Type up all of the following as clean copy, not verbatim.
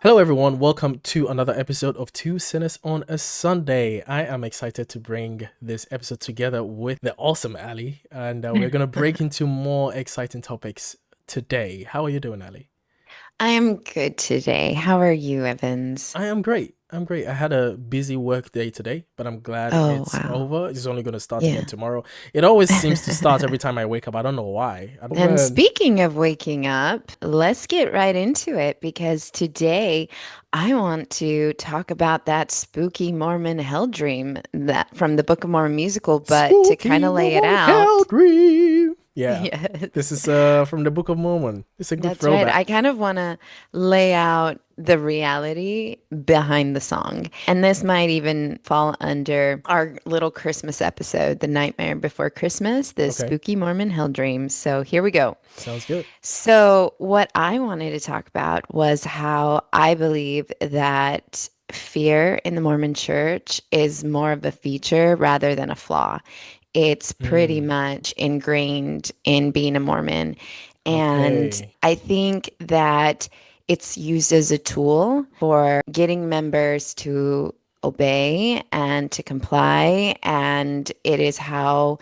Hello, everyone. Welcome to another episode of Two Sinners on a Sunday. I am excited to bring this episode together with the awesome Ali, and we're going to break into more exciting topics today. How are you doing, Ali? I am good today. How are you, Evans? I am great. I'm great. I had a busy work day today, but I'm glad Oh, it's wow. over. It's only going to start again Yeah. tomorrow. It always seems to start every time I wake up. I don't know why. Oh, And man. speaking of waking up, let's get right into it because today I want to talk about that spooky Mormon Hell Dream that from the Book of Mormon musical, but to kind Spooky of lay it Mormon Hell out. Dream. Yeah. This Yes. is from the Book of Mormon. It's a good That's right. I throwback. kind of want to lay out the reality behind the song. And this might even fall under our little Christmas episode, The Nightmare Before Christmas, the Okay. spooky Mormon Hell Dream. So here we go. Sounds good. So, what I wanted to talk about was how I believe that fear in the Mormon church is more of a feature rather than a flaw. It's pretty Hmm. much ingrained in being a Mormon. And Okay. I think that it's used as a tool for getting members to obey and to comply. And it is how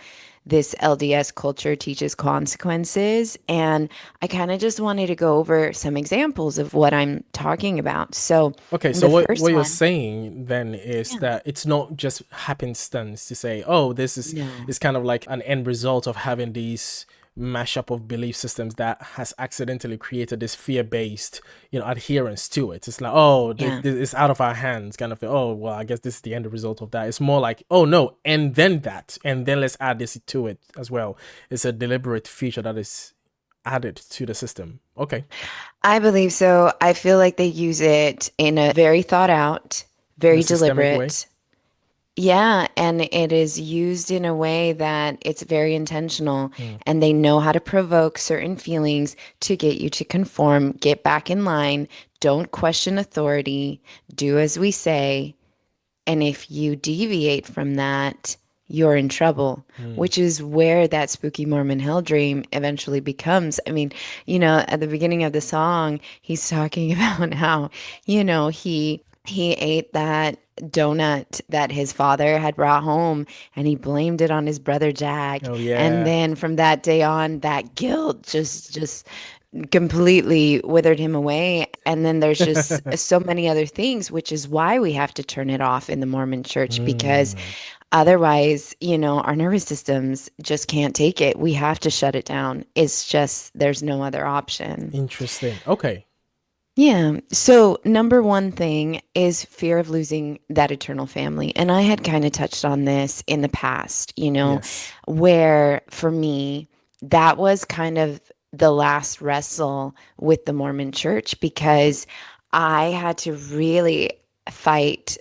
this LDS culture teaches consequences. And I kind of just wanted to go over some examples of what I'm talking about. So Okay, so the what first you're one, saying then is yeah, that it's not just happenstance to say, oh, this no, is kind of like an end result of having these mashup of belief systems that has accidentally created this fear-based, adherence to it. It's like, oh, yeah. it's out of our hands, kind of thing. Oh, well, I guess this is the end result of that. It's more like, oh no, and then that, and then let's add this to it as well. It's a deliberate feature that is added to the system. Okay. I believe so. I feel like they use it in a very thought out, In a very systemic way. deliberate. Yeah, and it is used in a way that it's very intentional, Hmm. and they know how to provoke certain feelings to get you to conform, get back in line, don't question authority, do as we say. And if you deviate from that, you're in trouble, Hmm. which is where that spooky Mormon hell dream eventually becomes. I mean, at the beginning of the song, he's talking about how, he ate that donut that his father had brought home and he blamed it on his brother Jack. Oh And yeah. then from that day on, that guilt just completely withered him away. And then there's just so many other things, which is why we have to turn it off in the Mormon church because Hmm. otherwise, our nervous systems just can't take it. We have to shut it down. It's just, there's no other option. Interesting. Okay. Yeah. So, number one thing is fear of losing that eternal family. And I had kind of touched on this in the past, Yes. where for me, that was kind of the last wrestle with the Mormon church because I had to really fight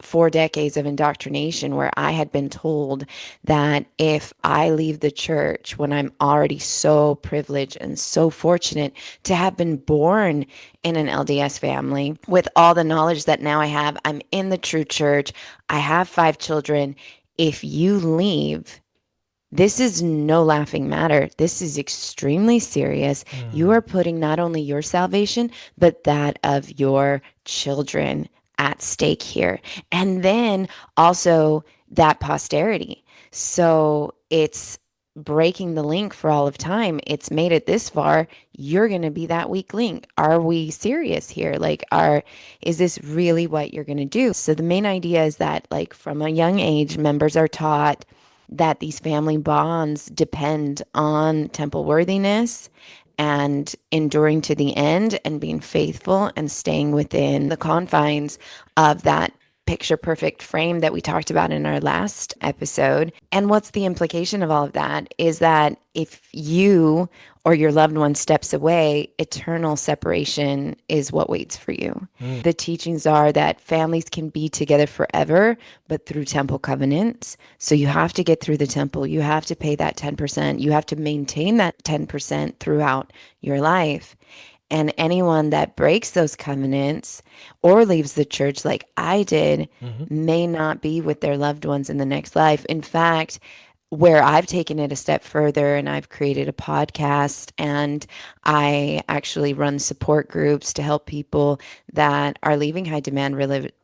4 decades of indoctrination where I had been told that if I leave the church when I'm already so privileged and so fortunate to have been born in an LDS family with all the knowledge that now I have, I'm in the true church, I have 5 children. If you leave, this is no laughing matter. This is extremely serious. You Hmm. are putting not only your salvation, but that of your children at stake here. And then also that posterity. So it's breaking the link for all of time. It's made it this far. You're going to be that weak link. Are we serious here? Is this really what you're going to do? So the main idea is that, like, from a young age, members are taught that these family bonds depend on temple worthiness and enduring to the end and being faithful and staying within the confines of that picture perfect frame that we talked about in our last episode. And what's the implication of all of that is that if you or your loved one steps away, eternal separation is what waits for you. Hmm. The teachings are that families can be together forever, but through temple covenants. So you have to get through the temple. You have to pay that 10%. You have to maintain that 10% throughout your life. And anyone that breaks those covenants or leaves the church, like I did, Hmm. may not be with their loved ones in the next life. In fact, where I've taken it a step further and I've created a podcast and I actually run support groups to help people that are leaving high demand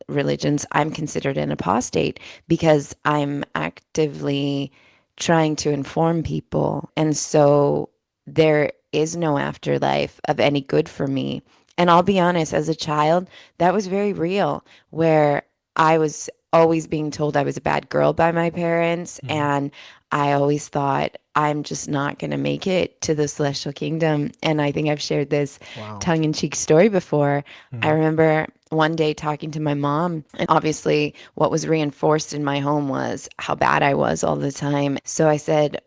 religions. I'm considered an apostate because I'm actively trying to inform people. And so there is no afterlife of any good for me. And I'll be honest, as a child, that was very real, where I was always being told I was a bad girl by my parents. Mhm. And I always thought I'm just not going to make it to the celestial kingdom. And I think I've shared this Wow. tongue in cheek story before. I Mhm. remember one day talking to my mom, and obviously, what was reinforced in my home was how bad I was all the time. So I said,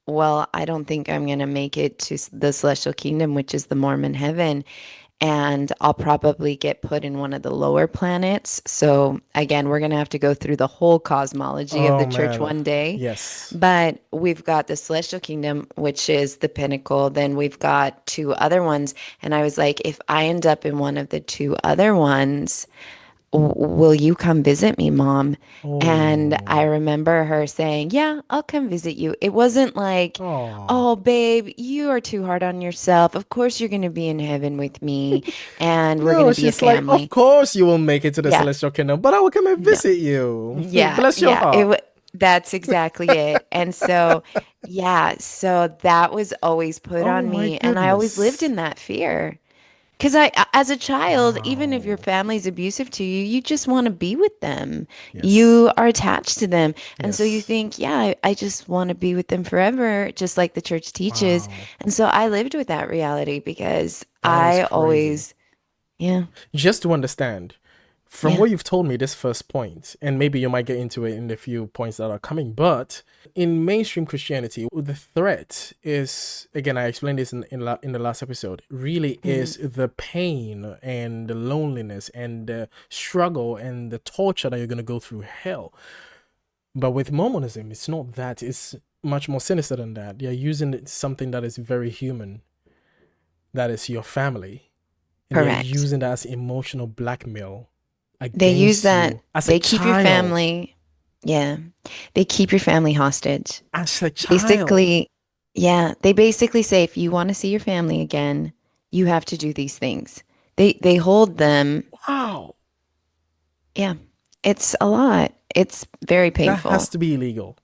well, I don't think I'm going to make it to the celestial kingdom, which is the Mormon heaven, and I'll probably get put in one of the lower planets. So again, we're going to have to go through the whole cosmology of Oh the church man. one day. Yes. But we've got the celestial kingdom, which is the pinnacle. Then we've got two other ones. And I was like, if I end up in one of the two other ones, will you come visit me, mom? And I Oh. remember her saying, yeah, I'll come visit you. It wasn't like, Oh. oh, babe, you are too hard on yourself. Of course, you're going to be in heaven with me and we're going No, to be a she's like, of family. course you will make it to the Yeah, celestial kingdom, but I will come and no, visit you. yeah, Bless your yeah. heart. That's exactly it. And so, yeah, so that was always put Oh on my me. And I always lived goodness. in that fear. Because as a child, even if your Wow. family's abusive to you, you just want to be with them. Yes. You are attached to them. And so you Yes. think, yeah, I just want to be with them forever, just like the church teaches. Wow. And so I lived with that reality because That is I crazy. always, yeah, Just to understand, from yeah, what you've told me, this first point, and maybe you might get into it in the few points that are coming, but in mainstream Christianity, the threat is, again, I explained this in the last episode, really mhm, is the pain and the loneliness and the struggle and the torture that you're going to go through hell. But with Mormonism, it's not that. It's much more sinister than that. They're using something that is very human, that is your family, and they're correct. using that as emotional blackmail They use against that, you as a they keep your child. family, yeah, they keep your family hostage. As a child. Basically, yeah, they basically say if you want to see your family again, you have to do these things. They hold them. Wow. Yeah, it's a lot. It's very That has painful. to be illegal.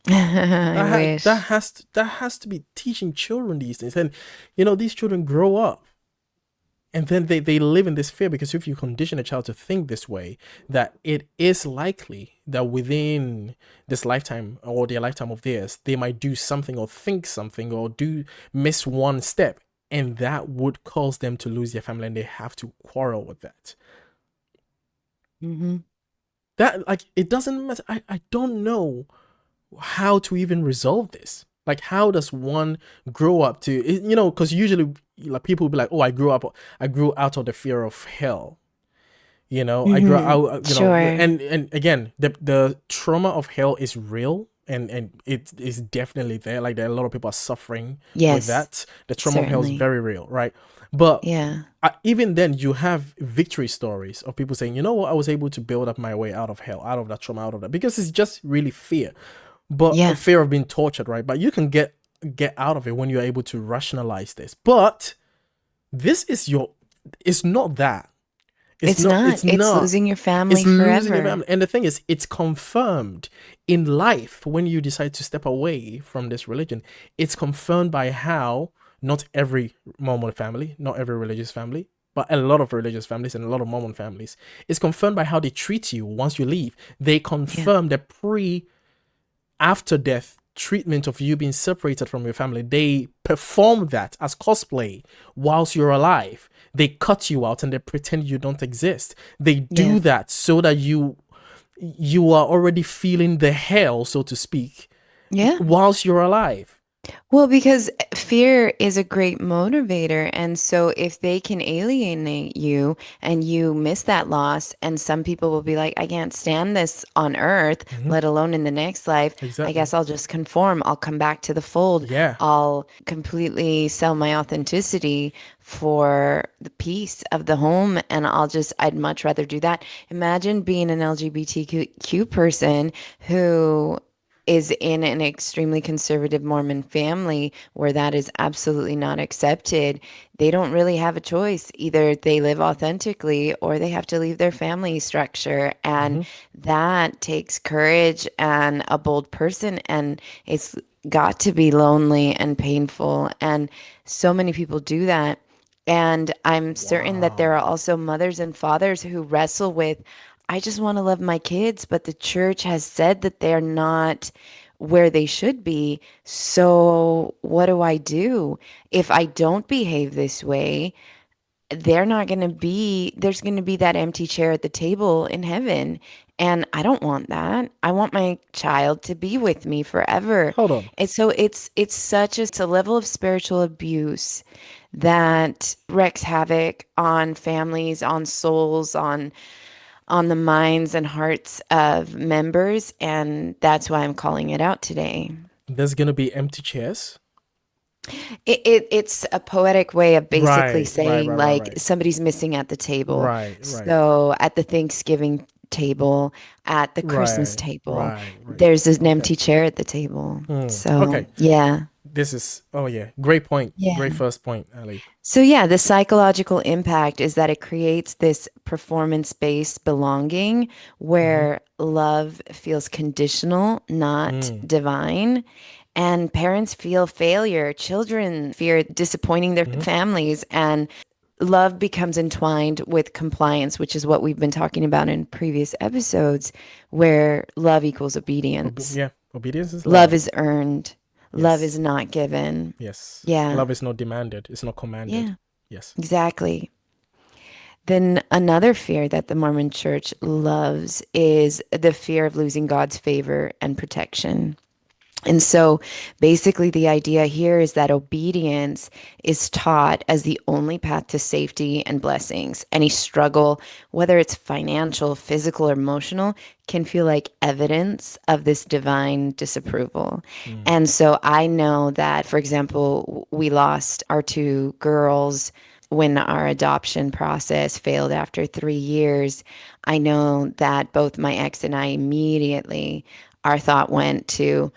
I That wish. has to be teaching children these things. And these children grow up and then they live in this fear, because if you condition a child to think this way, that it is likely that within this lifetime or their lifetime of theirs, they might do something or think something or do miss one step, and that would cause them to lose their family, and they have to quarrel with that. Hmm. That, like, it doesn't matter. I don't know how to even resolve this. Like, how does one grow up to, because usually, like, people will be like, oh, I grew out of the fear of hell. I grew Hmm. out, Sure. and again, the trauma of hell is real, and it is definitely there. Like, there are a lot of people are suffering with Yes, that. The trauma of hell is certainly. very real, right? But Yeah. even then, you have victory stories of people saying, you know what, I was able to build up my way out of hell, out of that trauma, out of that, because it's just really fear, but a Yeah. fear of being tortured, right? But you can get out of it when you're able to rationalize this. But this is your, it's not that. It's It's not. not. It's It's not. losing your family It's losing your forever. family. And the thing is, it's confirmed in life when you decide to step away from this religion. It's confirmed by how not every Mormon family, not every religious family, but a lot of religious families and a lot of Mormon families, it's confirmed by how they treat you once you leave. They Yeah. confirm the after death treatment of you being separated from your family. They perform that as cosplay whilst you're alive. They cut you out and they pretend you don't exist. They Yeah. do that so that you are already feeling the hell, so to speak, Yeah. whilst you're alive. Well, because fear is a great motivator. And so if they can alienate you and you miss that loss, and some people will be like, I can't stand this on earth, Mm-hmm. let alone in the next life. I Exactly. guess I'll just conform. I'll come back to the fold. Yeah. I'll completely sell my authenticity for the peace of the home. And I'd much rather do that. Imagine being an LGBTQ person who is in an extremely conservative Mormon family where that is absolutely not accepted, they don't really have a choice. Either they live authentically or they have to leave their family structure. And Mm-hmm. that takes courage and a bold person. And it's got to be lonely and painful. And so many people do that. And I'm certain that there are Wow. also mothers and fathers who wrestle with, I just want to love my kids, but the church has said that they're not where they should be. So what do I do? If I don't behave this way, they're not going to be, there's going to be that empty chair at the table in heaven. And I don't want that. I want my child to be with me forever. Hold on. And so it's such a level of spiritual abuse that wreaks havoc on families, on souls, on the minds and hearts of members. And that's why I'm calling it out today. There's gonna be empty chairs. It's a poetic way of basically Right, right, saying right, right, like right. somebody's missing at the table. Right, right, So at the Thanksgiving table, at the Christmas right, table, right, right. there's an Okay. empty chair at the table. So Okay. yeah. This is, oh yeah, great point. Great Yeah. first point, Ali. So yeah, the psychological impact is that it creates this performance-based belonging Mm-hmm. where love feels conditional, not Mm, divine. And parents feel failure, children fear disappointing their mm-hmm. families, and love becomes entwined with compliance, which is what we've been talking about in previous episodes, where love equals obedience. Yeah, obedience is Love love. is earned, love Yes, is not given. yes. Yeah, Love is not demanded, it's not commanded. yeah, Yes. exactly. Then another fear that the Mormon church loves is the fear of losing God's favor and protection. And so basically, the idea here is that obedience is taught as the only path to safety and blessings. Any struggle, whether it's financial, physical, or emotional, can feel like evidence of this divine disapproval. Mm, And so I know that, for example, we lost our two girls when our adoption process failed after 3 years. I know that both my ex and I immediately, our thought went to,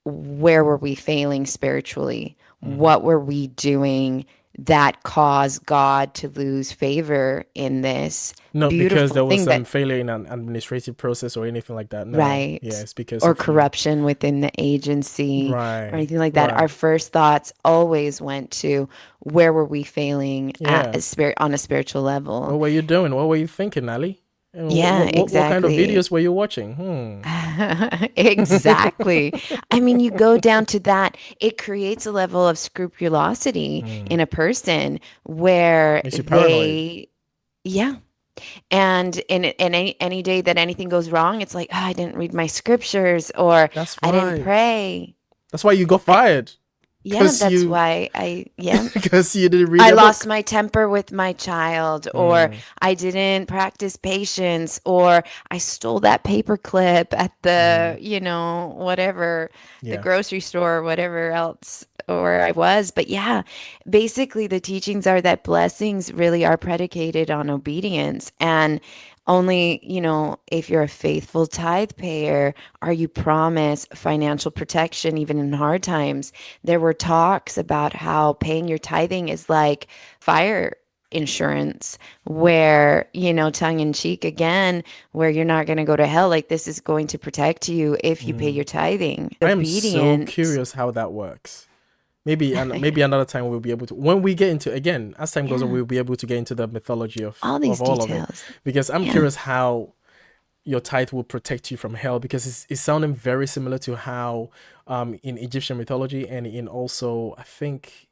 where were we failing spiritually? mm-hmm. What were we doing that caused God to lose favor in this Not because beautiful there was thing some that, failure in an administrative process or anything like that. No. Yeah, right? it's because Or of you. corruption within the agency or Right, anything like that. Our right. first thoughts always went to, where were we failing at Yeah. a spirit on a spiritual level? What were you doing? What were you thinking, Ali? And Yeah, what kind of exactly. videos were you watching? Exactly. I mean, you go down to that, it creates a level of scrupulosity Hmm. in a person where Makes you paranoid. they, yeah. And in any day that anything goes wrong, it's like, oh, I didn't read my scriptures or That's I didn't right. pray. That's why you got I, fired. yeah, Because that's you why yeah. because you didn't read I your lost book. my temper with my child, or Mm, I didn't practice patience, or I stole that paper clip at mm, the, whatever, the yeah. grocery store, or whatever else, where I was. But yeah, basically, the teachings are that blessings really are predicated on obedience. And only, if you're a faithful tithe payer, are you promised financial protection even in hard times. There were talks about how paying your tithing is like fire insurance, where, tongue in cheek again, where you're not going to go to hell. Like, this is going to protect you if you pay Mm. your tithing. I am so Obedience. curious how that works. Maybe another time we'll be able to, when we get into, again, as time goes on, Yeah. we'll be able to get into the mythology All of these all of it, details. because I'm Yeah. curious how your tithe will protect you from hell, because it's sounding very similar to how in Egyptian mythology and in also, I think,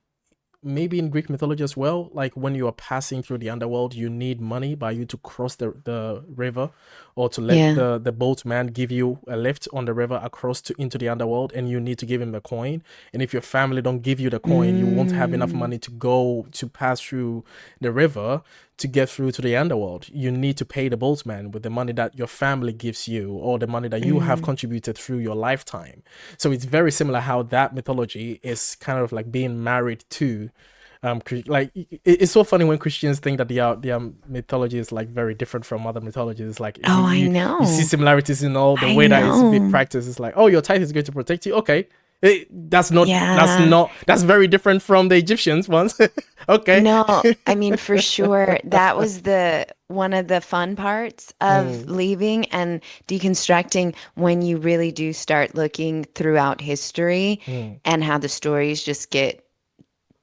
maybe in Greek mythology as well, like when you are passing through the underworld, you need money by you to cross the river, or to let Yeah. the boatman give you a lift on the river across to into the underworld, and you need to give him a coin. And if your family don't give you the coin, you won't have enough Mm, money to go to pass through the river to get through to the underworld. You need to pay the boatman with the money that your family gives you, or the money that you have mm. contributed through your lifetime. So it's very similar how that mythology is kind of like being married to like it's so funny when Christians think that their mythology is like very different from other mythologies. Like Oh, I you see know. similarities in all the I way that it's being know. practiced. It's like, oh, your tithe is going to protect you. Okay, Yeah. that's very different from the Egyptians ones. Okay. No, I mean for sure that was the one of the fun parts of Mm, leaving and deconstructing when you really do start looking throughout history mm, and how the stories just get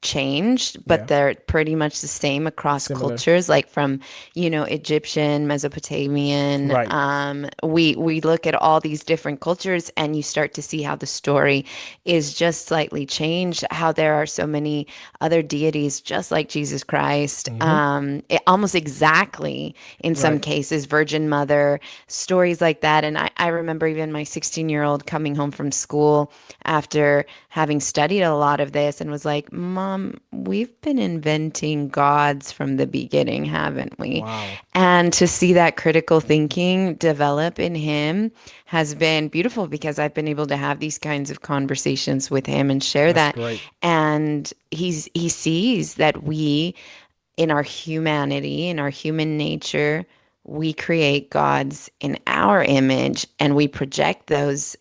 changed, but yeah, they're pretty much the same across similar. cultures, like from, Egyptian, Mesopotamian. Right. We look at all these different cultures and you start to see how the story is just slightly changed, how there are so many other deities just like Jesus Christ. Mm-hmm. Almost exactly in some Right. cases, Virgin Mother, stories like that. And I remember even my 16-year-old coming home from school after having studied a lot of this and was like, Mom, we've been inventing gods from the beginning, haven't we? Wow. And to see that critical thinking develop in him has been beautiful because I've been able to have these kinds of conversations with him and share That's that. great. And he sees that we, in our humanity, in our human nature, we create gods in our image and we project those,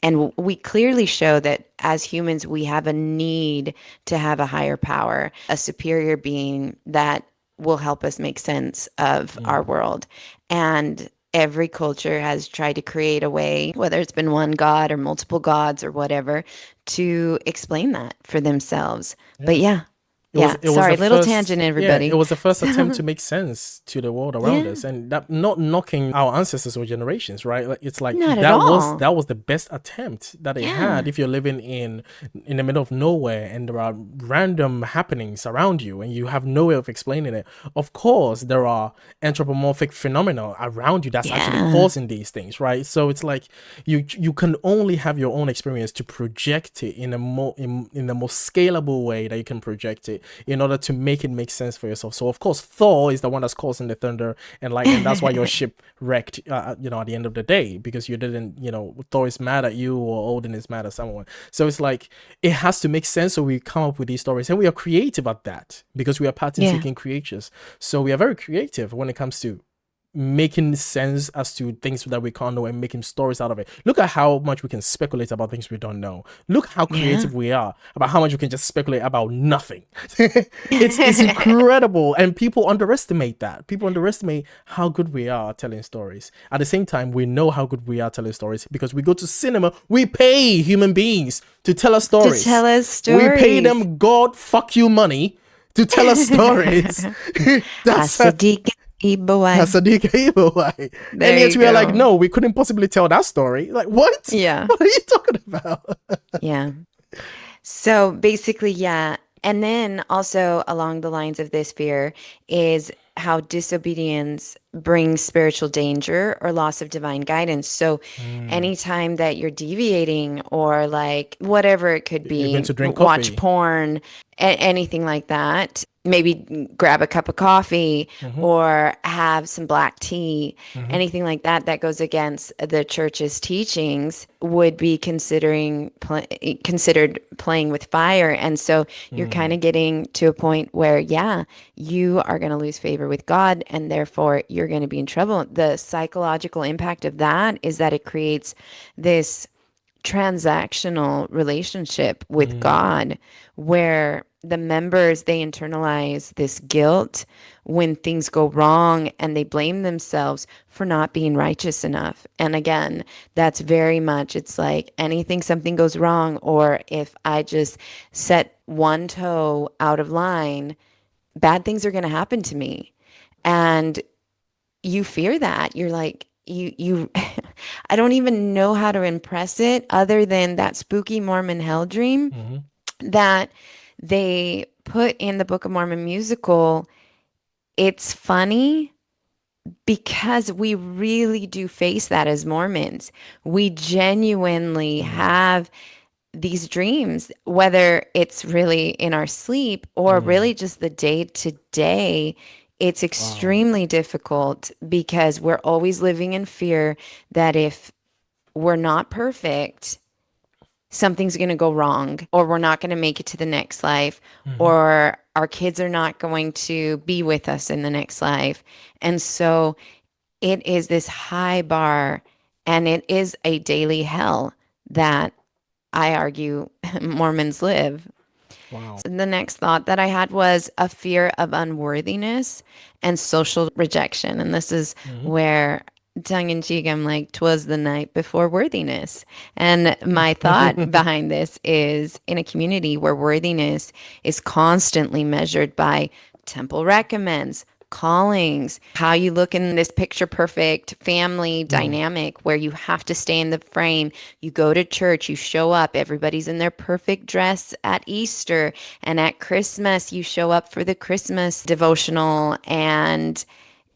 and we clearly show that as humans, we have a need to have a higher power, a superior being that will help us make sense of our Mm. world. And every culture has tried to create a way, whether it's been one god or multiple gods or whatever, to explain that for themselves. But Yeah. yeah, yeah. It was the Sorry, little first tangent, yeah, it everybody. was the first attempt to make sense to the world around Yeah, us, and that not knocking our ancestors or generations, right? Like it's like not at all. that was the best attempt that they had. Yeah, If you're living in the middle of nowhere and there are random happenings around you and you have no way of explaining it, of course there are anthropomorphic phenomena around you that's actually yeah, causing these things, right? So it's like you can only have your own experience to project it in the most scalable way that you can project it in order to make it make sense for yourself. So of course, Thor is the one that's causing the thunder and lightning. That's why your ship wrecked, at the end of the day, because you didn't, Thor is mad at you or Odin is mad at someone. So it's like it has to make sense. So we come up with these stories, and we are creative at that because we are yeah. pattern-seeking creatures. So we are very creative when it comes to making sense as to things that we can't know and making stories out of it. Look at how much we can speculate about things we don't know. Look how Yeah. creative we are about how much we can just speculate about nothing. It's incredible, and people underestimate that. People underestimate how good we are at telling stories. At the same time, we know how good we are telling stories because we go to cinema. We pay human beings to tell us To stories. tell us We pay stories. them God fuck you money to tell us stories. That's Hasadik Ibawai. Sadiq Evil. And There yet you we are like, go. no, we couldn't possibly tell that story. Like, what? Yeah. What are you talking about? Yeah. So basically, yeah. And then also along the lines of this fear is how disobedience brings spiritual danger or loss of divine guidance. So Mm, anytime that you're deviating or like whatever it could you're going be, to drink watch coffee. porn, anything like that, maybe grab a cup of coffee Mm-hmm, or have some black tea, mm-hmm, anything like that that goes against the church's teachings would be considered playing with fire. And so you're kind mm, of getting to a point where, yeah, you are going to lose favor with God and therefore you're going to be in trouble. The psychological impact of that is that it creates this transactional relationship with mm, God where the members they internalize this guilt when things go wrong and they blame themselves for not being righteous enough. And again, that's very much it's like anything something goes wrong or if I just set one toe out of line, bad things are going to happen to me. And you fear that. You're like, you, I don't even know how to impress it other than that spooky Mormon Hell Dream mm-hmm, that they put in the Book of Mormon musical. It's funny because we really do face that as Mormons. We genuinely mm, have these dreams, whether it's really in our sleep or mm. really just the day to day, it's Wow. extremely difficult because we're always living in fear that if we're not perfect, something's going to go wrong, or we're not going to make it to the next life, Mm-hmm, or our kids are not going to be with us in the next life. And so it is this high bar, and it is a daily hell that I argue Mormons live. Wow. So the next thought that I had was a fear of unworthiness and social rejection. And this is Mm-hmm. where, tongue in cheek, I'm like, 'twas the night before worthiness. And my thought behind this is in a community where worthiness is constantly measured by temple recommends, callings, how you look in this picture perfect family Mm. dynamic where you have to stay in the frame. You go to church, you show up, everybody's in their perfect dress at Easter, and at Christmas, you show up for the Christmas devotional, and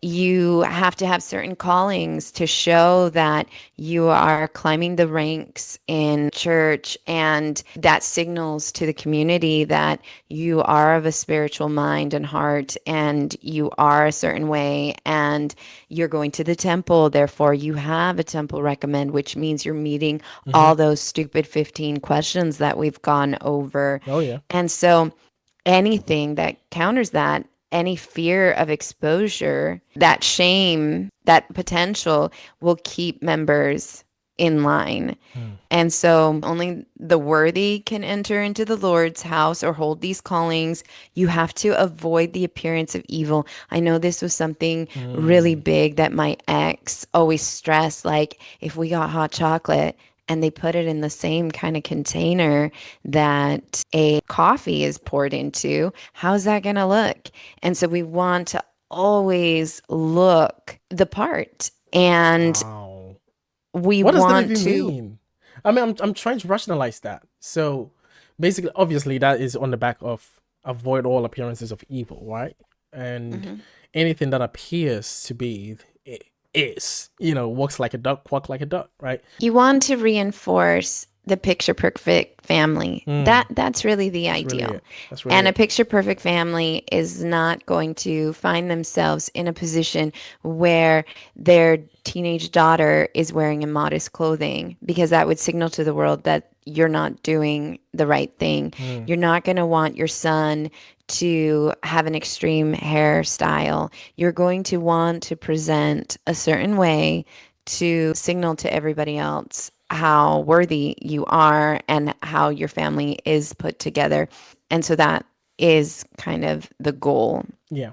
you have to have certain callings to show that you are climbing the ranks in church, and that signals to the community that you are of a spiritual mind and heart, and you are a certain way, and you're going to the temple, therefore you have a temple recommend, which means you're meeting Mm-hmm. all those stupid 15 questions that we've gone over. Oh yeah. And so anything that counters that, any fear of exposure, that shame, that potential will keep members in line. Mm. And so only the worthy can enter into the Lord's house or hold these callings. You have to avoid the appearance of evil. I know this was something really Mm. big that my ex always stressed. Like if we got hot chocolate and they put it in the same kind of container that a coffee is poured into, how's that going to look? And so we want to always look the part. And Wow. we What does that want even to. mean? I mean, I'm trying to rationalize that. So basically, obviously, that is on the back of avoid all appearances of evil, right? And Mhm. anything that appears to be is, walks like a duck, quack like a duck, right? You want to reinforce the picture perfect family. Hmm. That's really the That's really ideal. it. That's really And a it. picture perfect family is not going to find themselves in a position where their teenage daughter is wearing immodest clothing, because that would signal to the world that you're not doing the right thing. Hmm. You're not going to want your son to have an extreme hairstyle. You're going to want to present a certain way to signal to everybody else how worthy you are and how your family is put together. And so that is kind of the goal. Yeah.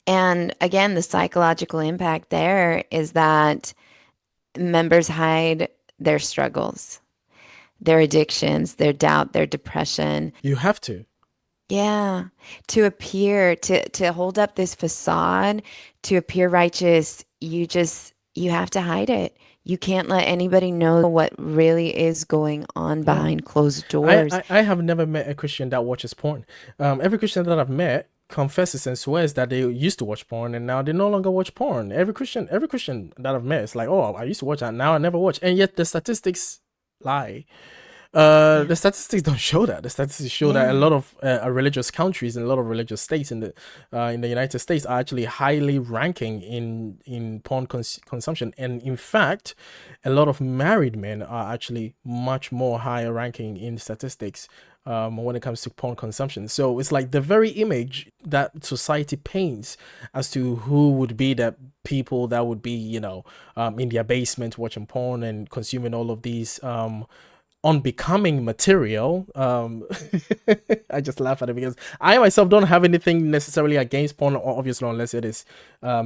And again, the psychological impact there is that members hide their struggles, their addictions, their doubt, their depression. You have to. Yeah, to appear, to hold up this facade, to appear righteous, you have to hide it. You can't let anybody know what really is going on Yeah. behind closed I, doors. I, I have never met a Christian that watches porn. Every Christian that I've met confesses and swears that they used to watch porn and now they no longer watch porn. Every Christian that I've met is like, oh, I used to watch that, now I never watch. And yet the statistics lie. The Yeah. statistics don't show that. The statistics show that a Yeah. lot of religious countries and a lot of religious states in the United States are actually highly ranking in porn consumption, and in fact, a lot of married men are actually much more higher ranking in statistics when it comes to porn consumption. So it's like the very image that society paints as to who would be the people that would be, in their basement watching porn and consuming all of these unbecoming material. I just laugh at it because I myself don't have anything necessarily against porn, obviously, unless it is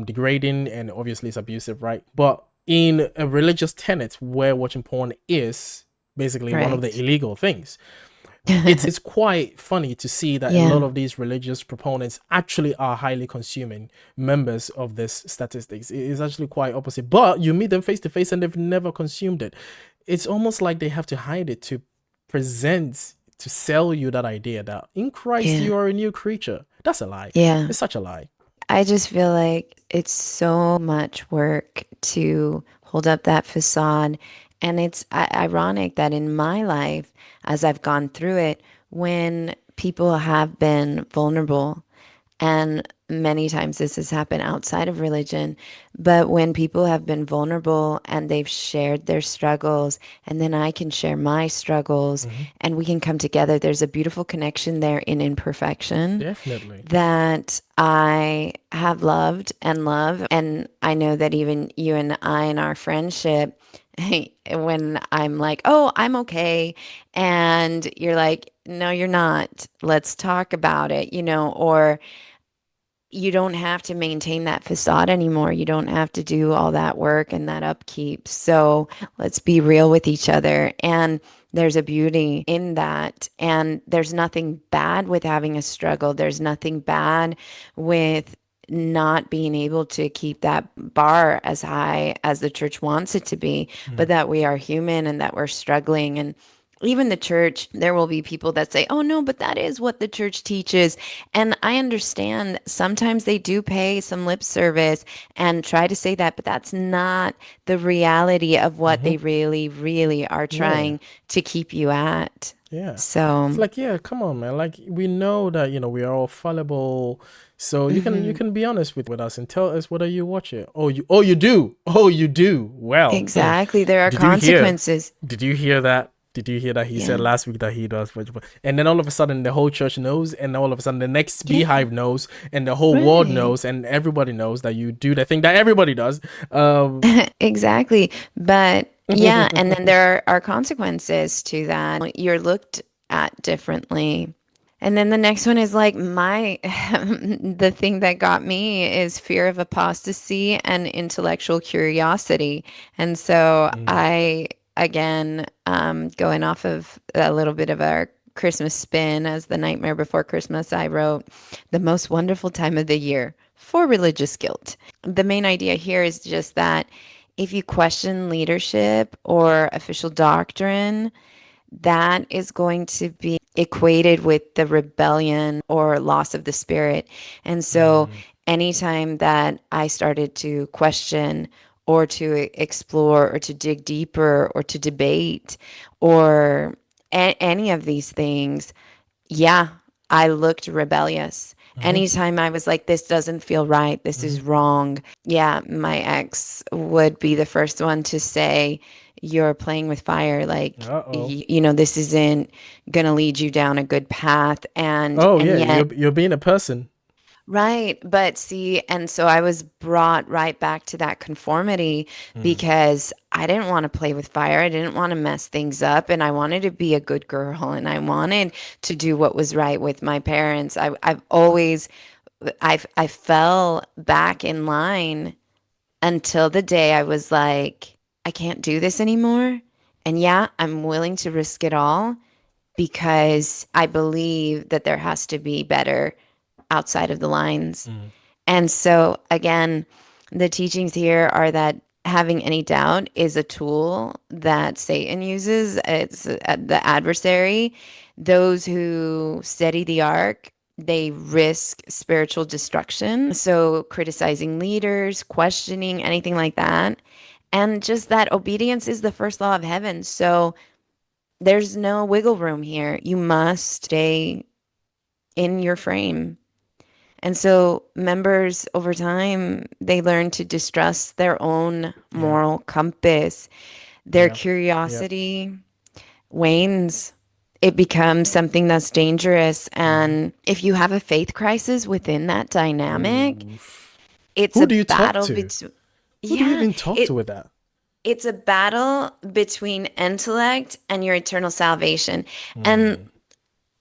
degrading and obviously it's abusive, right? But in a religious tenet where watching porn is basically one of the Right. illegal things, it's quite funny to see that a lot Yeah. of these religious proponents actually are highly consuming members of this statistics. It is actually quite opposite. But you meet them face to face and they've never consumed it. It's almost like they have to hide it to present, to sell you that idea that in Christ Yeah. you are a new creature. That's a lie. Yeah. It's such a lie. I just feel like it's so much work to hold up that facade. And it's ironic that in my life, as I've gone through it, when people have been vulnerable and many times this has happened outside of religion, but when people have been vulnerable and they've shared their struggles, and then I can share my struggles Hmm. and we can come together, there's a beautiful connection there in imperfection Definitely. that I have loved and love. And I know that even you and I in our friendship, when I'm like, oh, I'm okay. And you're like, no, you're not. Let's talk about it, or you don't have to maintain that facade anymore. You don't have to do all that work and that upkeep. So let's be real with each other. And there's a beauty in that. And there's nothing bad with having a struggle. There's nothing bad with not being able to keep that bar as high as the church wants it to be, but Mm. that we are human and that we're struggling. And even the church, there will be people that say, oh, no, but that is what the church teaches. And I understand sometimes they do pay some lip service and try to say that, but that's not the reality of what Hmm. they really, really are Yeah. trying to keep you at. Yeah. It's So, like, yeah, come on, man. Like we know that, we are all fallible. So you mhm, can be honest with us and tell us whether you watch it. Oh you do. Oh you do. Well, exactly. There are did you hear? consequences. Did you hear that? Did you hear that he said Yeah. last week that he does? And then all of a sudden the whole church knows, and all of a sudden the next Yeah. beehive knows, and the whole world Right. knows, and everybody knows that you do the thing that everybody does. Um, Exactly. But yeah, and then there are consequences to that. You're looked at differently. And then the next one is like the thing that got me is fear of apostasy and intellectual curiosity. And so mm, again, going off of a little bit of our Christmas spin as the Nightmare Before Christmas, I wrote the most wonderful time of the year for religious guilt. The main idea here is just that if you question leadership or official doctrine, that is going to be equated with the rebellion or loss of the spirit. And so, mm, anytime that I started to question or to explore or to dig deeper or to debate or any of these things, yeah, I looked rebellious. mhm, Anytime I was like, this doesn't feel right, this mhm. is wrong. Yeah, my ex would be the first one to say, you're playing with fire. Like, Uh-oh. this isn't going to lead you down a good path. Oh And yeah, yet, you're being a person. right. But see, and so I was brought right back to that conformity Mm, because I didn't want to play with fire. I didn't want to mess things up. And I wanted to be a good girl and I wanted to do what was right with my parents. I've always, I fell back in line until the day I was like, I can't do this anymore. And yeah, I'm willing to risk it all because I believe that there has to be better outside of the lines. mm, And so, again, the teachings here are that having any doubt is a tool that Satan uses. It's the adversary. Those who steady the ark, they risk spiritual destruction. So, criticizing leaders, questioning anything like that. And just that obedience is the first law of heaven. So, there's no wiggle room here. You must stay in your frame. And so members over time, they learn to distrust their own yeah, moral compass. Their yeah, yep. curiosity wanes. It becomes something that's dangerous. Hmm. And if you have a faith crisis within that dynamic, Ooh. it's Who a do you talk battle to? between, Who do you yeah, even talk to it with that? it's a battle between intellect and your eternal salvation. And Mm,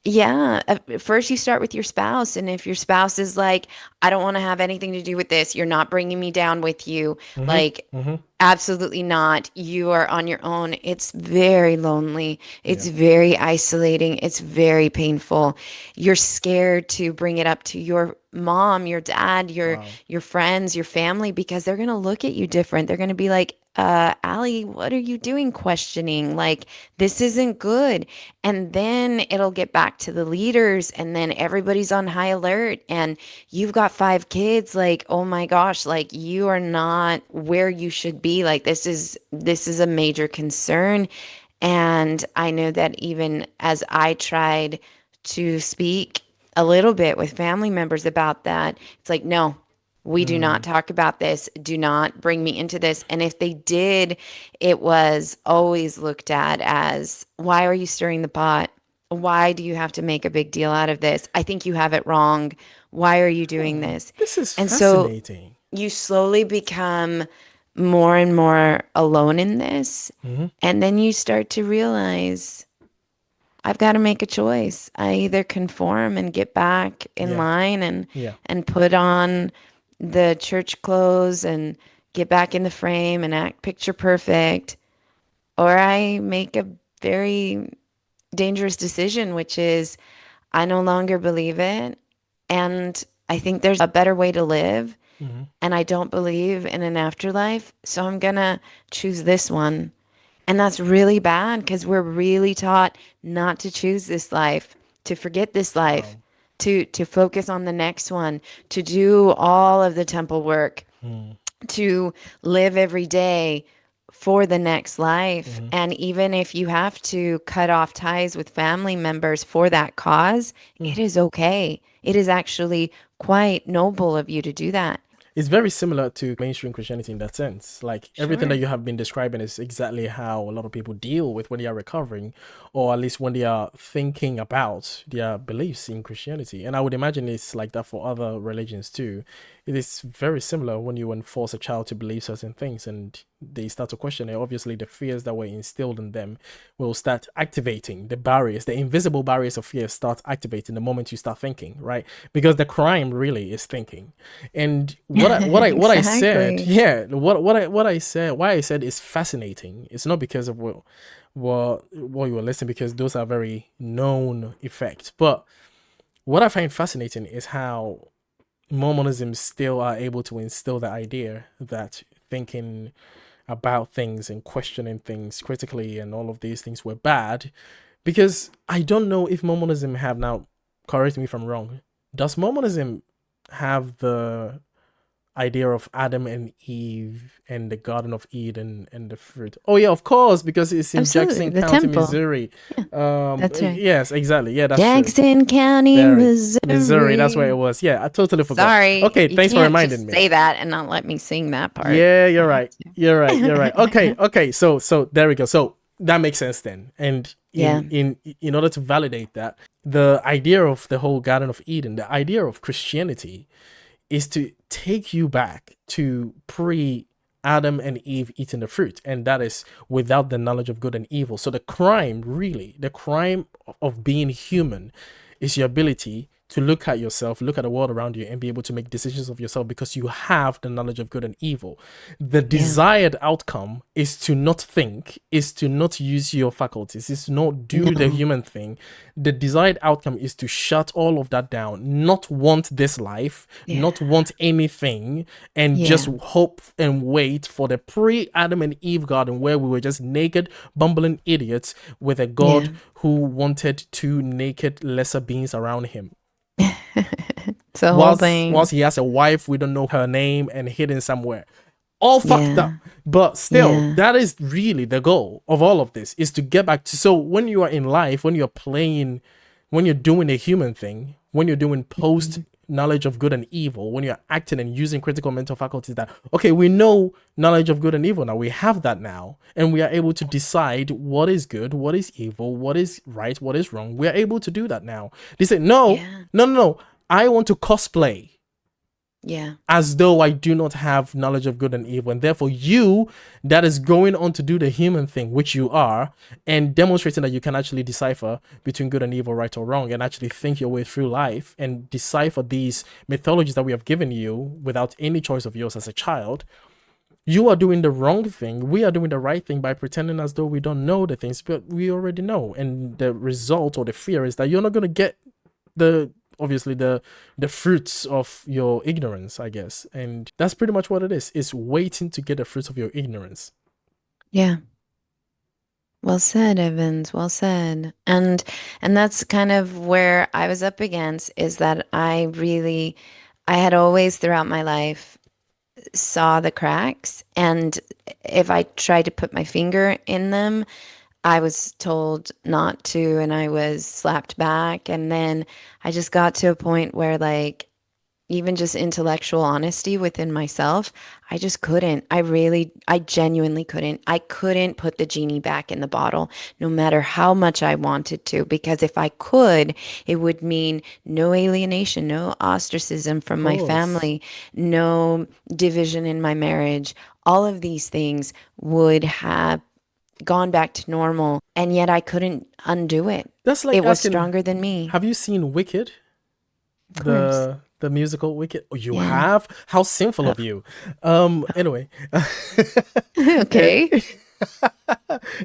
yeah, at first you start with your spouse, and if your spouse is like, I don't want to have anything to do with this, you're not bringing me down with you, mm-hmm, like, mm-hmm. absolutely not. You are on your own. It's very lonely. It's Yeah. very isolating. It's very painful. You're scared to bring it up to your mom, your dad, Wow. your friends, your family, because they're gonna look at you different. They're gonna be like, Allie, what are you doing questioning? Like, this isn't good. And then it'll get back to the leaders, and then everybody's on high alert. And you've got 5 kids. Like, oh my gosh, like you are not where you should be. Like, this is a major concern. And I know that even as I tried to speak a little bit with family members about that. It's like, no, we do not Mm, talk about this. Do not bring me into this. And if they did, it was always looked at as, why are you stirring the pot? Why do you have to make a big deal out of this? I think you have it wrong. Why are you doing oh, this? this is And so fascinating. you slowly become more and more alone in this. Hmm. And then you start to realize, I've got to make a choice. I either conform and get back in Yeah, line yeah. and put on the church clothes and get back in the frame and act picture perfect, or I make a very dangerous decision, which is I no longer believe it, and I think there's a better way to live, Hmm. and I don't believe in an afterlife, so I'm gonna choose this one. And that's really bad because we're really taught not to choose this life, to forget this life, Wow. to focus on the next one, to do all of the temple work, Mm, to live every day for the next life. hmm. And even if you have to cut off ties with family members for that cause, Mm. it is okay. It is actually quite noble of you to do that. It's very similar to mainstream Christianity in that sense. Like everything that Sure. you have been describing is exactly how a lot of people deal with when they are recovering, or at least when they are thinking about their beliefs in Christianity. And I would imagine it's like that for other religions too. It is very similar when you enforce a child to believe certain things and they start to question it. Obviously, the fears that were instilled in them will start activating the barriers, the invisible barriers of fear start activating the moment you start thinking, right? Because the crime really is thinking. And what I said, Exactly. yeah, what I said, why I said is fascinating. It's not because of what you were listening, because those are very known effects. But what I find fascinating is how Mormonism still are able to instill the idea that thinking about things and questioning things critically and all of these things were bad. Because I don't know if Mormonism have now, correct me if I'm wrong, does Mormonism have the idea of Adam and Eve and the Garden of Eden and the fruit? Oh yeah, of course, because it's in Absolutely. Jackson The County, temple. Missouri. Yeah, that's right. Yes, exactly. Yeah, that's true. Jackson County, Very Missouri. That's where it Missouri. was. Yeah, I totally forgot. Sorry, Okay, you thanks for can't reminding just me. say that and not let me sing that part. Yeah, you're I have right. You're right. You're right. Okay, to. okay. So there we go. So that makes sense then. And Yeah, in order to validate that, the idea of the whole Garden of Eden, the idea of Christianity is to take you back to pre Adam and Eve eating the fruit, and that is without the knowledge of good and evil. So the crime, really, the crime of being human is your ability to look at yourself, look at the world around you, and be able to make decisions of yourself because you have the knowledge of good and evil. The yeah, desired outcome is to not think, is to not use your faculties, is to not do the no, human thing. The desired outcome is to shut all of that down, not want this life, yeah, not want anything, and just yeah, hope and wait for the pre Adam and Eve garden where we were just naked, bumbling idiots with a God yeah. who wanted two naked lesser beings around him. It's the whole Whilst thing. he has a wife, we don't know her name and hidden somewhere. All fucked Yeah, up. But still, yeah, that is really the goal of all of this, is to get back to. So when you are in life, when you're playing, when you're doing a human thing, when you're doing post mhm, knowledge of good and evil, when you're acting and using critical mental faculties, that okay, we know knowledge of good and evil now, we have that now, and we are able to decide what is good, what is evil, what is right, what is wrong. We are able to do that now. They say no, yeah, no, no, no, I want to cosplay yeah, as though I do not have knowledge of good and evil. And therefore, you that is going on to do the human thing, which you are, and demonstrating that you can actually decipher between good and evil, right or wrong, and actually think your way through life and decipher these mythologies that we have given you without any choice of yours as a child. You are doing the wrong thing. We are doing the right thing by pretending as though we don't know the things, but we already know. And the result or the fear is that you're not going to get the obviously the fruits of your ignorance, I guess. And that's pretty much what it is. It's waiting to get the fruits of your ignorance. yeah. Well said, Evans. Well said. And that's kind of where I was up against is that I had always throughout my life saw the cracks, and if I tried to put my finger in them, I was told not to and I was slapped back. And then I just got to a point where, like, even just intellectual honesty within myself, I just couldn't. I genuinely couldn't. I couldn't put the genie back in the bottle, no matter how much I wanted to, because if I could, it would mean no alienation, no ostracism Of from my course. family, no division in my marriage. All of these things would have gone back to normal, and yet I couldn't undo it. That's like It was asking, stronger than me. have you seen Wicked? Of course. The musical Wicked? Oh, you Yeah. have? How sinful Uh, of you. Anyway. Eh, okay.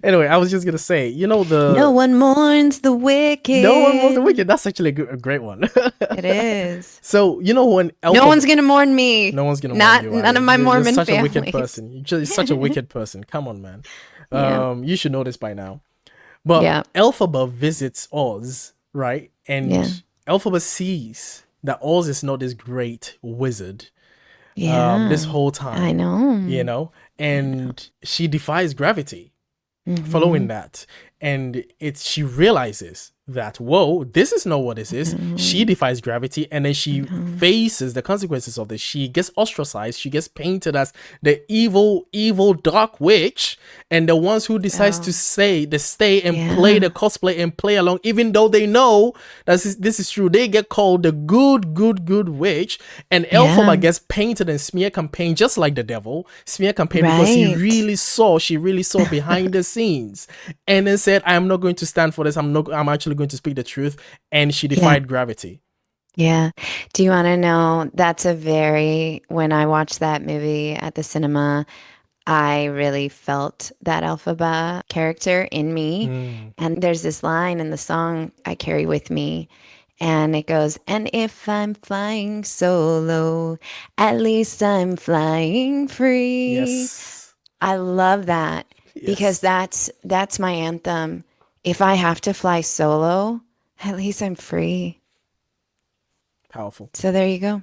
anyway, I was just gonna say, No one mourns the no one was the wicked. Wicked. That's actually a great one. It is. So when No Alpha, one's gonna mourn me. no one's gonna mourn Not you none either. of my You're Mormon such a wicked families. person. You're just such a wicked person. Come on, man. Yeah. You should know this by now. But Yeah. Elphaba visits Oz, right? Yeah. And Elphaba sees that Oz is not this great wizard this Yeah. whole I time, know. I know. and she defies gravity following Mm-hmm. that. And she realizes that, whoa, this is not what this I is. She know. defies gravity, and then I she know. faces the consequences of this. She gets ostracized. She gets painted as the evil dark witch, and the ones who decides to Oh. stay and play the Yeah. cosplay and play along, even though they know that this is true, they get called the good witch. And Elphaba Yeah. gets painted and smear campaign just like the devil smear campaign, because Right. she really saw behind the scenes, and then said, I'm not going to stand for this. I'm actually going to speak the truth. And she Yeah. defied gravity. Yeah. Do you want to know? When I watched that movie at the cinema, I really felt that Alphaba character in me. Mm. And there's this line in the song I carry with me, and it goes, and if I'm flying solo, at least I'm flying free. Yes. I love that because Yes. that's my anthem. If I have to fly solo, at least I'm free. Powerful. So there you go.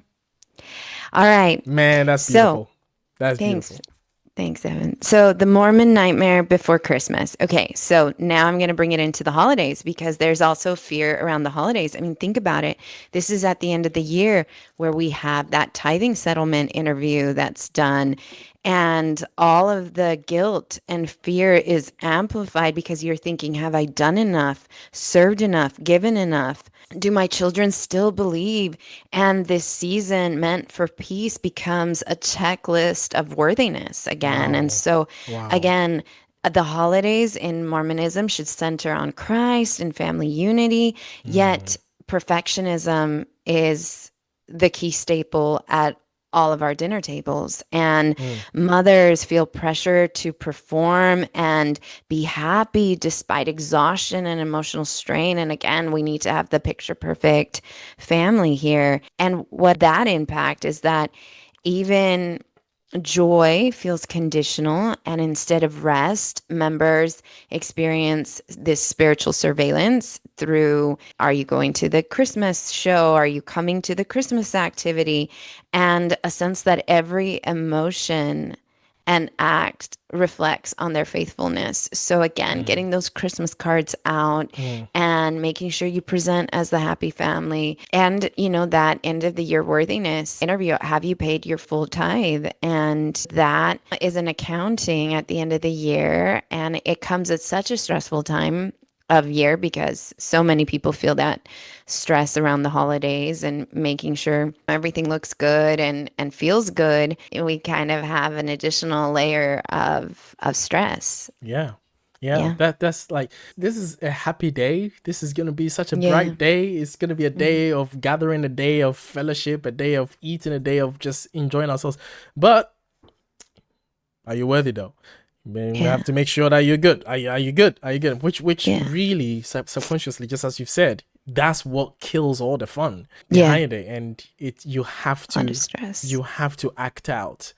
All right. Man, that's So beautiful. That's thanks. beautiful. Thanks, Evan. So, the Mormon Nightmare Before Christmas. Okay, so now I'm going to bring it into the holidays because there's also fear around the holidays. I mean, think about it. This is at the end of the year where we have that tithing settlement interview that's done, and all of the guilt and fear is amplified because you're thinking, have I done enough, served enough, given enough? Do my children still believe? And this season meant for peace becomes a checklist of worthiness again. And Wow. so, Wow. again, the holidays in Mormonism should center on Christ and family unity, yet Mm. perfectionism is the key staple at all of our dinner tables. And Mm. mothers feel pressure to perform and be happy despite exhaustion and emotional strain. And again, we need to have the picture perfect family here. And what that impact is that even joy feels conditional, and instead of rest, members experience this spiritual surveillance through, are you going to the Christmas show? Are you coming to the Christmas activity? And a sense that every emotion and act reflects on their faithfulness. So, again, Mm. getting those Christmas cards out Mm. and making sure you present as the happy family. And, that end of the year worthiness interview, have you paid your full tithe? And that is an accounting at the end of the year. And it comes at such a stressful time of year because so many people feel that stress around the holidays and making sure everything looks good and feels good. We kind of have an additional layer of stress. Yeah. Yeah, Yeah. that's like, this is a happy day. This is gonna be such a Yeah. bright day. It's gonna be a Mhm. day of gathering, a day of fellowship, a day of eating, a day of just enjoying ourselves. But are you worthy though? We Yeah. have to make sure that you're good. Are you good? Are you good? Which Yeah. really subconsciously, just as you've said, that's what kills all the fun Yeah. behind it. And A lot of stress. you have to act out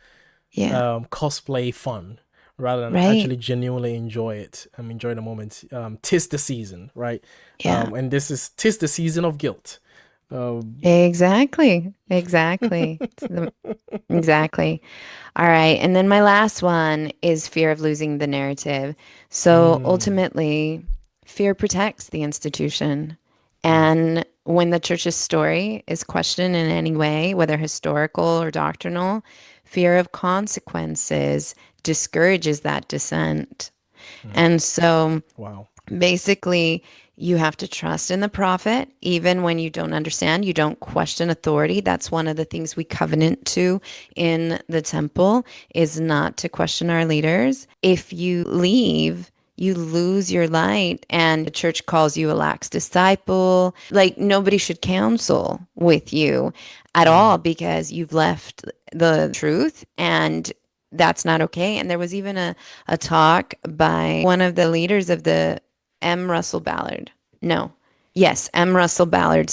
Yeah. cosplay fun rather than Right. actually genuinely enjoy it. Enjoy the moment. Tis the season, right? Yeah. And tis the season of guilt. Um, Exactly. Exactly. Exactly. All right. And then my last one is fear of losing the narrative. So mm, ultimately, fear protects the institution. right. And when the church's story is questioned in any way, whether historical or doctrinal, fear of consequences discourages that dissent. Mm, And so wow. basically, you have to trust in the prophet, even when you don't understand. You don't question authority. That's one of the things we covenant to in the temple is not to question our leaders. If you leave, you lose your light, and the church calls you a lax disciple. Like nobody should counsel with you at Mm, all because you've left the truth, and that's not okay. And there was even a talk by one of the leaders of the M. Russell Ballard. No. Yes, M. Russell Ballard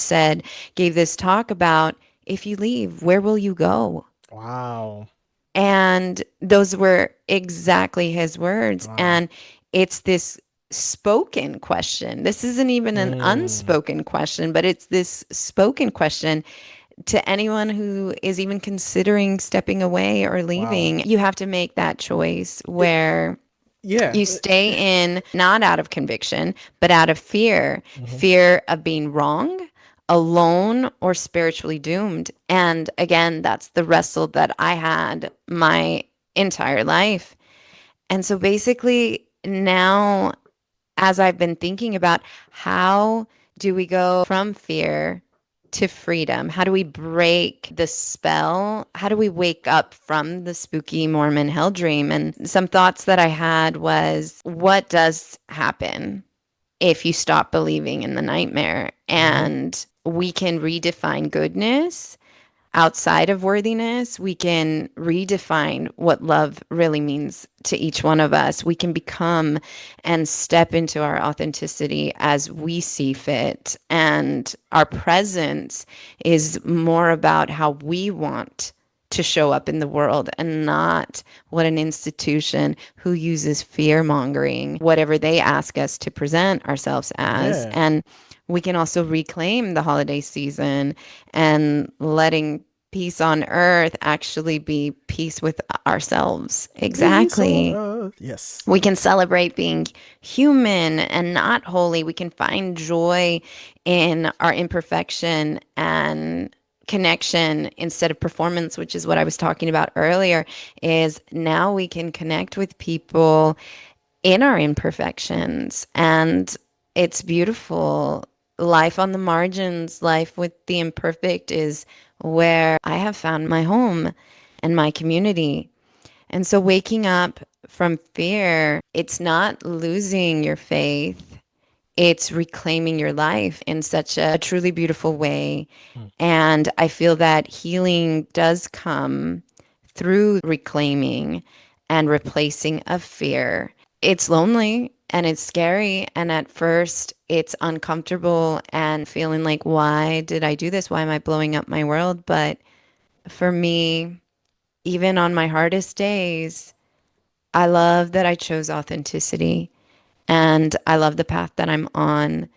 gave this talk about if you leave, where will you go? wow. And those were exactly his words. Wow. And it's this spoken question. This isn't even an Mm, unspoken question, but it's this spoken question to anyone who is even considering stepping away or wow. leaving. You have to make that choice It, where yeah. you stay in not out of conviction, but out of fear, Mhm. fear of being wrong, alone, or spiritually doomed. And again, that's the wrestle that I had my entire life. And so basically, now as I've been thinking about how do we go from fear to freedom? How do we break the spell? How do we wake up from the spooky Mormon hell dream? And some thoughts that I had was what does happen if you stop believing in the nightmare? Mhm. And we can redefine goodness outside of worthiness, we can redefine what love really means to each one of us. We can become and step into our authenticity as we see fit. And our presence is more about how we want to show up in the world and not what an institution who uses fear mongering, whatever they ask us to present ourselves as. Yeah. And we can also reclaim the holiday season and letting peace on earth actually be peace with ourselves. Peace on Exactly. earth. Yes. We can celebrate being human and not holy. We can find joy in our imperfection and connection instead of performance, which is what I was talking about earlier. Is now we can connect with people in our imperfections. And it's beautiful. Life on the margins, life with the imperfect is where I have found my home and my community. And so waking up from fear, it's not losing your faith, it's reclaiming your life in such a truly beautiful way. Mm. And I feel that healing does come through reclaiming and replacing of fear. It's lonely and it's scary. And at first, it's uncomfortable and feeling like, why did I do this? Why am I blowing up my world? But for me, even on my hardest days, I love that I chose authenticity and I love the path that I'm on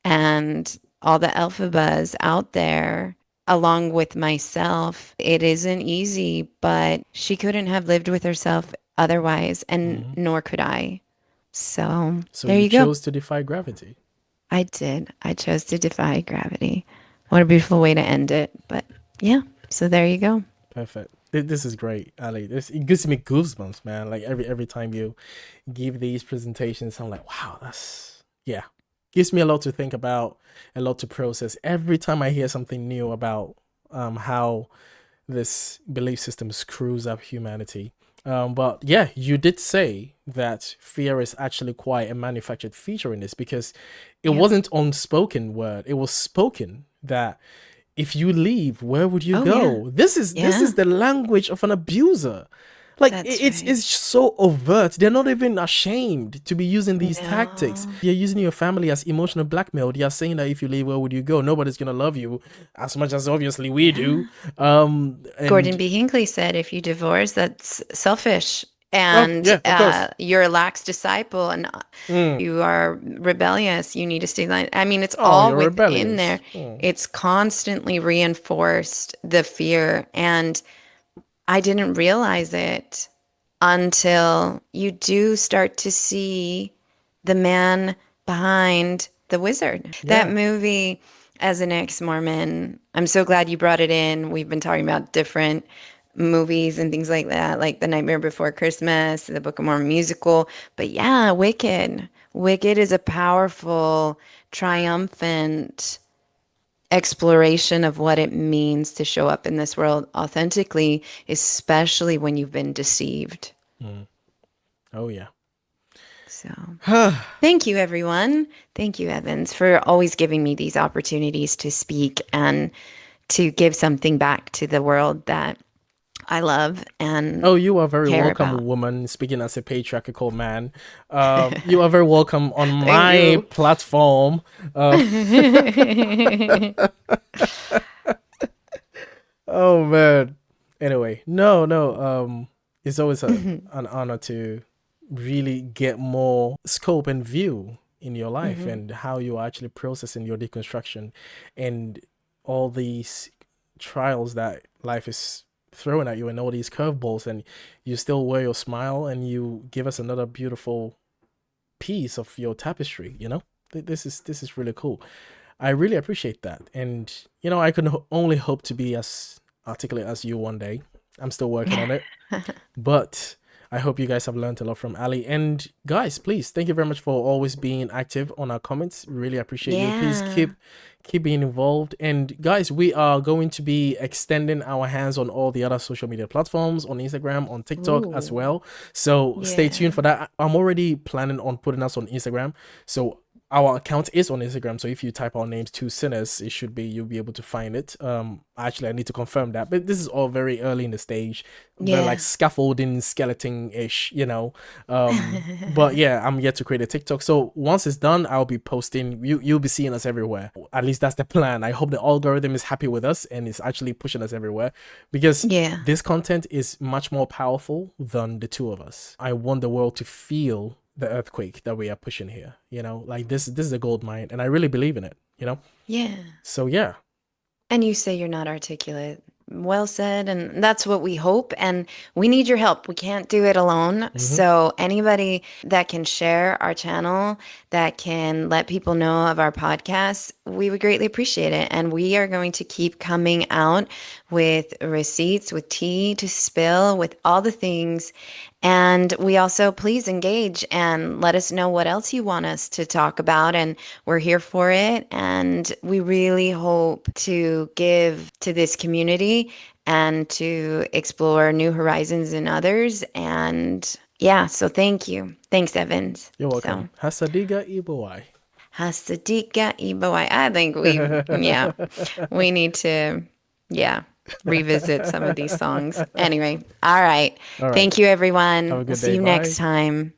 and all the alphabas out there along with myself. It isn't easy, but she couldn't have lived with herself otherwise, and Mhm. nor could I. So So there you you go. chose to defy gravity. I did. I chose to defy gravity. What a beautiful way to end it. But yeah, so there you go. Perfect. This is great, Ali. This it gives me goosebumps, man. Like every time you give these presentations, I'm like, wow, that's yeah. Gives me a lot to think about, a lot to process. Every time I hear something new about how this belief system screws up humanity. But yeah, you did say that fear is actually quite a manufactured feature in this because it Yep. wasn't unspoken word. It was spoken that if you leave, where would you Oh, yeah. go? This is Yeah. the language of an abuser. Like That's it's right. so overt. They're not even ashamed to be using these tactics. No. You're using your family as emotional blackmail. They are saying that if you leave, where would you go? Nobody's gonna love you as much as obviously we do. Yeah. Gordon And B. Hinckley said, if you divorce, that's selfish. Oh, and yeah, of course. you're a lax disciple, and Mm. you are rebellious. You need to stay line. I mean, it's Oh, all you're within there. rebellious. Mm. It's constantly reinforced the fear. And I didn't realize it until you do start to see the man behind the wizard. That Yeah. movie, as an ex-Mormon, I'm so glad you brought it in. We've been talking about different movies and things like that, like The Nightmare Before Christmas, the Book of Mormon musical. But yeah, Wicked. Wicked is a powerful, triumphant exploration of what it means to show up in this world authentically, especially when you've been deceived. Mm. Oh, yeah. So, thank you, everyone. Thank you, Evans, for always giving me these opportunities to speak and to give something back to the world that I love and Oh, you are very care welcome, about. woman. Speaking as a patriarchal man, you are very welcome on Thank my you. platform. Uh, oh man. Anyway, no, no. It's always an honor to really get more scope and view in your life Hmm. and how you are actually processing your deconstruction and all these trials that life is throwing at you and all these curveballs, and you still wear your smile and you give us another beautiful piece of your tapestry. This is really cool. I really appreciate that. And, I can only hope to be as articulate as you one day. I'm still working on it. But I hope you guys have learned a lot from Ali. And guys, please, thank you very much for always being active on our comments. Really appreciate you. Please Yeah. keep being involved. And guys, we are going to be extending our hands on all the other social media platforms, on Instagram, on TikTok as Ooh. well. So stay tuned Yeah. for that. I'm already planning on putting us on Instagram. So our account is on Instagram, so if you type our names, Two Sinners, you'll be able to find it. Actually, I need to confirm that, but this is all very early in the stage, very like Yeah. scaffolding, skeleton ish, But yeah, I'm yet to create a TikTok. So once it's done, I'll be posting. You'll be seeing us everywhere. At least that's the plan. I hope the algorithm is happy with us and is actually pushing us everywhere, because Yeah. this content is much more powerful than the two of us. I want the world to feel the earthquake that we are pushing here. Like this is a gold mine, and I really believe in it. Yeah. So yeah. And you say you're not articulate. Well said. And that's what we hope. And we need your help. We can't do it alone. Hmm. So, anybody that can share our channel, that can let people know of our podcast, we would greatly appreciate it. And we are going to keep coming out with receipts, with tea to spill, with all the things. And we also please engage and let us know what else you want us to talk about. And we're here for it. And we really hope to give to this community and to explore new horizons in others. And yeah, so thank you. Thanks, Evans. You're welcome. So, Hasadiga Ibowai. Hasadika Ibawai. I think yeah, we need to, yeah, revisit some of these songs. Anyway, all right. All right. Thank you, Have everyone. a We'll good see day. you next Bye. time.